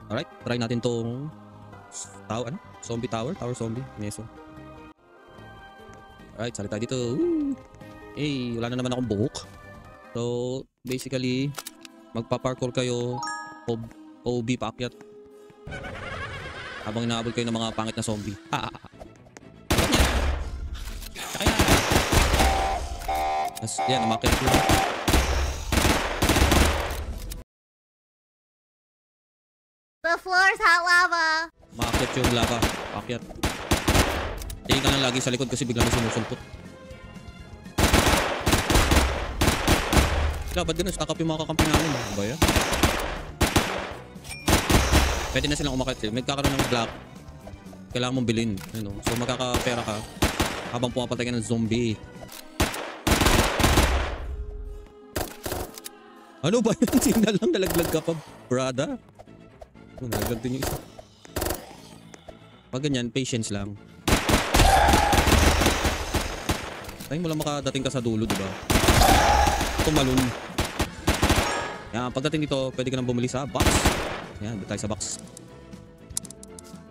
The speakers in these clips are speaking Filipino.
Alright, try natin tong tower, ano? Zombie tower, tower zombie, meso. Alright, sali tayo dito. Woo! Eh, wala na naman akong buhok. So, basically, magpa-parkour kayo, OB paakyat. Habang inaabol kayo ng mga pangit na zombie. Kaya. Tapos, yan, umakit ko. The floor's hot lava. Umakit yung lava, paakyat. Tingin ka lang lagi sa likod kasi biglang may sumusulpot. Ba't ganun? Stack up yung mga kakampi namin. Ano ba yan? Pwede na silang umakit. May kakaroon ng block. Kailangan mong bilhin. Ano? So magkakapera ka habang pumapatay ka ng zombie. Ano ba yan? Signal lang, nalaglag ka pa, brada. Oh, nalaglag din yung isa. Pag ganyan, patience lang. Tayo mo lang makadating ka sa dulo, diba? Tumalon. Yan, pagdating dito, pwede ka nang bumili sa box. Yan, dito tayo sa box.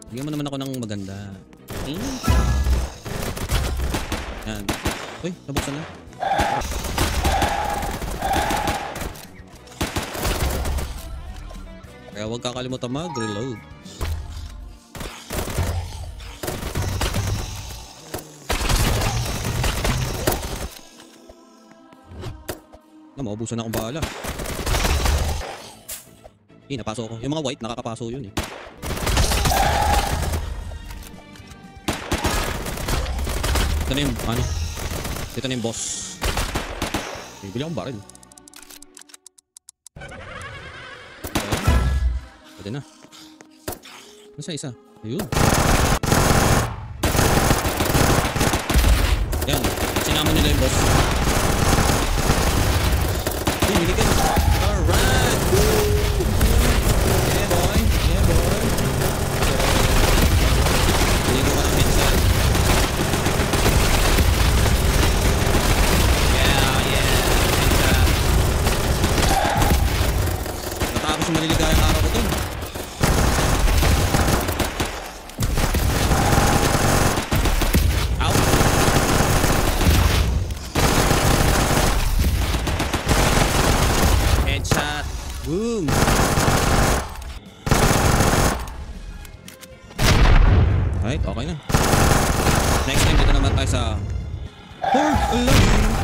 Bigyan mo naman ako ng maganda. Yan. Uy, nabuksan na. Kaya huwag kakalimutan mag-reload. Maubusan na akong bala. Napasok ko. Yung mga white, nakakapaso yun eh. Ito na yung, ano? Ito na yung boss. Bili akong baril. Pwede na. Nasa isa? Ayun. Yan. Sinama nila yung boss. Miligan. Alright. Yeah boy. Yeah boy. Hindi ko lang minsan. Yeah. Minsan. Natapos yung maliligayang araw ko dun. Boom! Alright, okay na. Next time dito naman tayo sa Horde Alive!